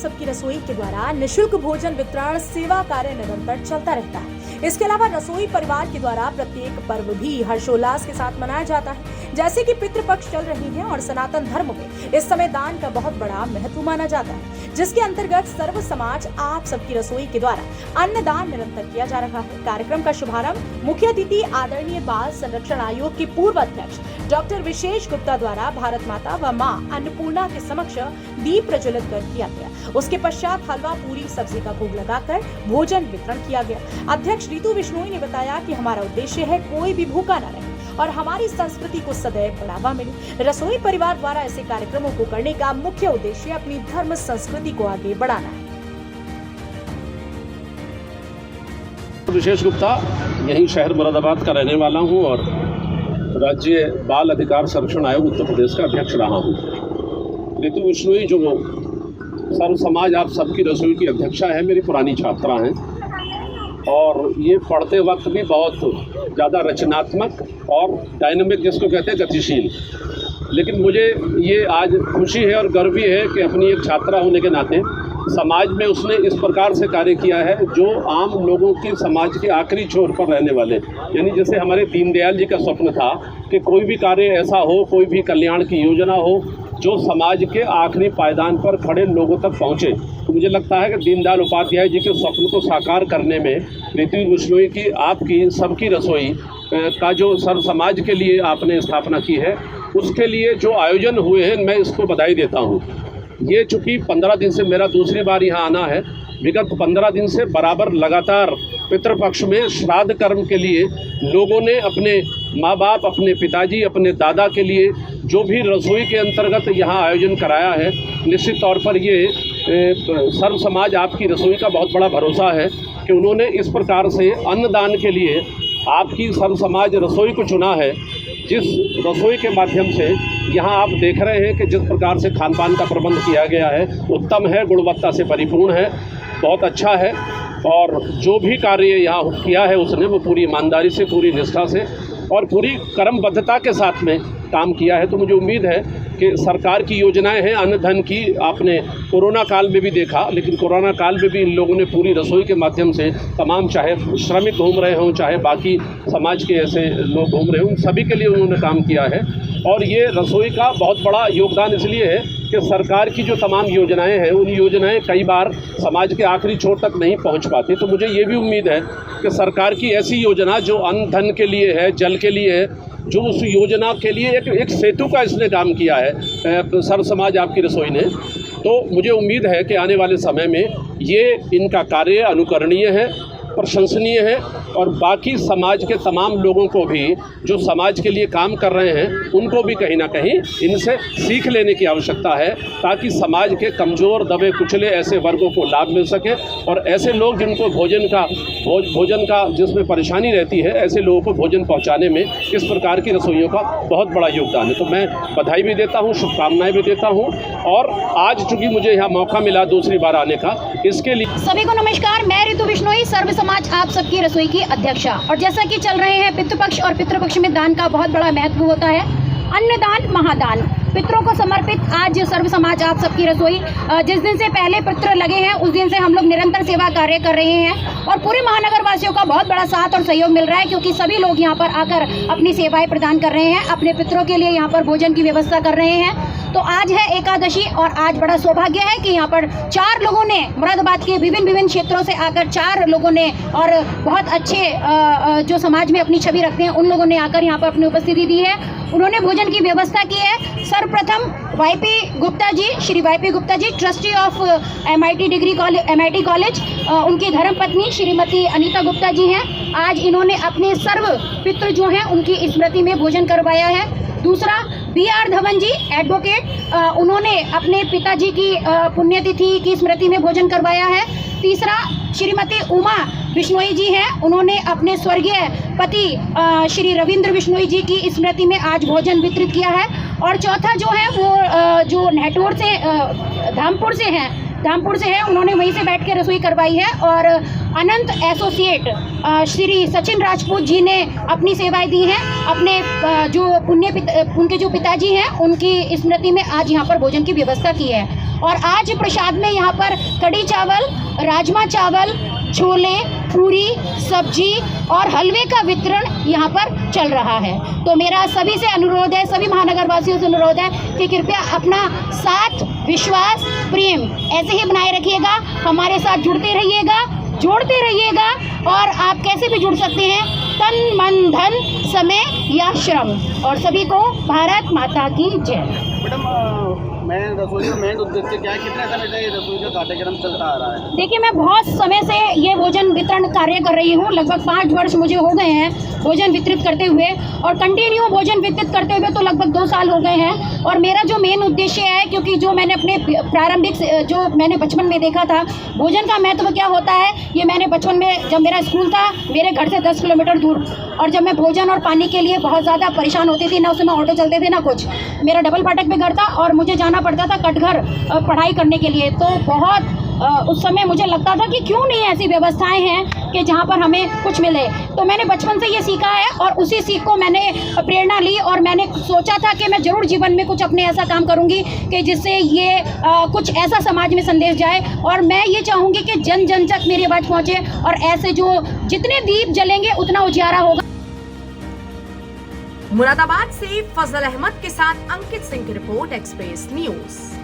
सबकी रसोई के द्वारा निःशुल्क भोजन वितरण सेवा कार्य निरंतर चलता रहता है। इसके अलावा रसोई परिवार के द्वारा प्रत्येक पर्व भी हर्षोल्लास के साथ मनाया जाता है। जैसे कि पितृपक्ष चल रही है और सनातन धर्म में इस समय दान का बहुत बड़ा महत्व माना जाता है, जिसके अंतर्गत सर्व समाज आप सबकी रसोई के द्वारा अन्नदान निरंतर किया जा रहा है। कार्यक्रम का शुभारंभ मुख्य अतिथि आदरणीय बाल संरक्षण आयोग के पूर्व अध्यक्ष डॉक्टर विशेष गुप्ता द्वारा भारत माता व मां अन्नपूर्णा के समक्ष दीप प्रज्वलित कर किया गया। उसके पश्चात हलवा पूरी सब्जी का भोग लगाकर भोजन वितरण किया गया। अध्यक्ष रितु बिश्नोई ने बताया कि हमारा उद्देश्य है कोई भी भूखा न रहे और हमारी संस्कृति को सदैव बढ़ावा मिले। रसोई परिवार द्वारा ऐसे कार्यक्रमों को करने का मुख्य उद्देश्य अपनी धर्म संस्कृति को आगे बढ़ाना है। विशेष गुप्ता यही शहर मुरादाबाद का रहने वाला हूं और राज्य बाल अधिकार संरक्षण आयोग उत्तर प्रदेश का अध्यक्ष रहा हूं। रितु बिश्नोई जो सर्व समाज आप सबकी रसोई की अध्यक्षा है, मेरी पुरानी छात्रा हैं और ये पढ़ते वक्त भी बहुत ज़्यादा रचनात्मक और डायनामिक, जिसको कहते हैं गतिशील। लेकिन मुझे ये आज खुशी है और गर्व भी है कि अपनी एक छात्रा होने के नाते समाज में उसने इस प्रकार से कार्य किया है जो आम लोगों की समाज के आखिरी छोर पर रहने वाले, यानी जैसे हमारे दीनदयाल जी का स्वप्न था कि कोई भी कार्य ऐसा हो, कोई भी कल्याण की योजना हो जो समाज के आखिरी पायदान पर खड़े लोगों तक पहुँचे। तो मुझे लगता है कि दीनदयाल उपाध्याय जी के स्वप्न को साकार करने में रितु बिश्नोई की, आपकी, सबकी रसोई का जो सर्व समाज के लिए आपने स्थापना की है, उसके लिए जो आयोजन हुए हैं, मैं इसको बधाई देता हूँ। ये चूँकि 15 दिन से मेरा दूसरी बार यहाँ आना है, विगत 15 दिन से बराबर लगातार पितृपक्ष में श्राद्ध कर्म के लिए लोगों ने अपने माँ बाप, अपने पिताजी, अपने दादा के लिए जो भी रसोई के अंतर्गत यहाँ आयोजन कराया है, निश्चित तौर पर ये सर्व समाज आपकी रसोई का बहुत बड़ा भरोसा है कि उन्होंने इस प्रकार से अन्नदान के लिए आपकी सर्व समाज रसोई को चुना है। जिस रसोई के माध्यम से यहाँ आप देख रहे हैं कि जिस प्रकार से खान पान का प्रबंध किया गया है, उत्तम है, गुणवत्ता से परिपूर्ण है, बहुत अच्छा है। और जो भी कार्य यहाँ किया है उसने वो पूरी ईमानदारी से, पूरी निष्ठा से और पूरी कर्मबद्धता के साथ में काम किया है। तो मुझे उम्मीद है कि सरकार की योजनाएं हैं अन्न धन की, आपने कोरोना काल में भी देखा, लेकिन कोरोना काल में भी इन लोगों ने पूरी रसोई के माध्यम से तमाम, चाहे श्रमिक घूम रहे हों, चाहे बाकी समाज के ऐसे लोग घूम रहे हों, सभी के लिए उन्होंने काम किया है। और ये रसोई का बहुत बड़ा योगदान इसलिए है कि सरकार की जो तमाम योजनाएं हैं, उन योजनाएं कई बार समाज के आखिरी छोर तक नहीं पहुंच पाती। तो मुझे ये भी उम्मीद है कि सरकार की ऐसी योजना जो अन्न धन के लिए है, जल के लिए है, जो उस योजना के लिए एक सेतु का इसने काम किया है सर्व समाज आपकी रसोई ने, तो मुझे उम्मीद है कि आने वाले समय में ये इनका कार्य अनुकरणीय है, प्रशंसनीय है और बाकी समाज के तमाम लोगों को भी जो समाज के लिए काम कर रहे हैं उनको भी कहीं ना कहीं इनसे सीख लेने की आवश्यकता है, ताकि समाज के कमज़ोर, दबे कुचले ऐसे वर्गों को लाभ मिल सके और ऐसे लोग जिनको भोजन का जिसमें परेशानी रहती है, ऐसे लोगों को भोजन पहुंचाने में इस प्रकार की रसोइयों का बहुत बड़ा योगदान है। तो मैं बधाई भी देता हूँ, शुभकामनाएँ भी देता हूँ और आज चूँकि मुझे यहाँ मौका मिला दूसरी बार आने का, इसके लिए सभी को नमस्कार। मैं रितु बिश्नोई, सर्व समाज आप सबकी रसोई की अध्यक्षा। और जैसा कि चल रहे हैं पितृपक्ष और पितृपक्ष में दान का बहुत बड़ा महत्व होता है। अन्नदान महादान, पितरों को समर्पित आज सर्व समाज आप सबकी रसोई, जिस दिन से पहले पितृ लगे हैं उस दिन से हम लोग निरंतर सेवा कार्य कर रहे हैं और पूरे महानगर वासियों का बहुत बड़ा साथ और सहयोग मिल रहा है, क्योंकि सभी लोग यहाँ पर आकर अपनी सेवाएं प्रदान कर रहे हैं, अपने पितरों के लिए यहाँ पर भोजन की व्यवस्था कर रहे हैं। तो आज है एकादशी और आज बड़ा सौभाग्य है कि यहाँ पर 4 लोगों ने मुरादाबाद के विभिन्न क्षेत्रों से आकर 4 लोगों ने और बहुत अच्छे जो समाज में अपनी छवि रखते हैं उन लोगों ने आकर यहाँ पर अपनी उपस्थिति दी है। उन्होंने भोजन की व्यवस्था की है। सर्वप्रथम YP Gupta ji, Shri YP Gupta ji, trustee of MIT college, उनकी धर्मपत्नी श्रीमती अनीता गुप्ता जी हैं। आज इन्होंने अपने सर्व पितृ जो हैं उनकी स्मृति में भोजन करवाया है। दूसरा BR धवन जी, एडवोकेट, उन्होंने अपने पिताजी की पुण्यतिथि की स्मृति में भोजन करवाया है। तीसरा श्रीमती उमा बिश्नोई जी हैं, उन्होंने अपने स्वर्गीय पति श्री रविंद्र बिश्नोई जी की स्मृति में आज भोजन वितरित किया है। और चौथा जो है वो जो नेटवर्क से धामपुर से है, उन्होंने वहीं से बैठ के रसोई करवाई है। और अनंत एसोसिएट श्री सचिन राजपूत जी ने अपनी सेवाएं दी हैं, अपने जो उनके जो पिताजी हैं उनकी स्मृति में आज यहाँ पर भोजन की व्यवस्था की है। और आज प्रसाद में यहाँ पर कढ़ी चावल, राजमा चावल, छोले, पूरी, सब्जी और हलवे का वितरण यहाँ पर चल रहा है। तो मेरा सभी से अनुरोध है, सभी महानगर वासियों से अनुरोध है कि कृपया अपना साथ, विश्वास, प्रेम ऐसे ही बनाए रखिएगा, हमारे साथ जुड़ते रहिएगा, जोड़ते रहिएगा। और आप कैसे भी जुड़ सकते हैं, तन, मन, धन, समय या श्रम। और सभी को भारत माता की जय। मैडम, मैं रसोई का मेन उद्देश्य क्या है, कितने समय से ये रसोई का कार्यक्रम चलता आ रहा है? देखिए, मैं बहुत समय से ये भोजन वितरण कार्य कर रही हूँ। लगभग 5 वर्ष मुझे हो गए हैं भोजन वितरित करते हुए, और कंटिन्यू भोजन वितरित करते हुए तो लगभग 2 साल हो गए हैं। और मेरा जो मेन उद्देश्य है, क्योंकि जो मैंने अपने प्रारंभिक जो मैंने बचपन में देखा था भोजन का महत्व क्या होता है, ये मैंने बचपन में, जब मेरा स्कूल था मेरे घर से 10 किलोमीटर दूर, और जब मैं भोजन और पानी के लिए बहुत ज़्यादा परेशान होती थी, ना उस समय ऑटो चलते थे ना कुछ, मेरा डबल फाटक पे घर था और मुझे जाना पड़ता था कटघर पढ़ाई करने के लिए। तो बहुत उस समय मुझे लगता था कि क्यों नहीं ऐसी व्यवस्थाएं हैं कि जहां पर हमें कुछ मिले। तो मैंने बचपन से ये सीखा है और उसी सीख को मैंने प्रेरणा ली, और मैंने सोचा था कि मैं ज़रूर जीवन में कुछ अपने ऐसा काम करूंगी कि जिससे ये कुछ ऐसा समाज में संदेश जाए। और मैं ये चाहूँगी कि जन जन तक मेरी आवाज़ पहुँचे, और ऐसे जो जितने दीप जलेंगे उतना उजियारा होगा। मुरादाबाद से फजल अहमद के साथ अंकित सिंह की रिपोर्ट, एक्सप्रेस न्यूज।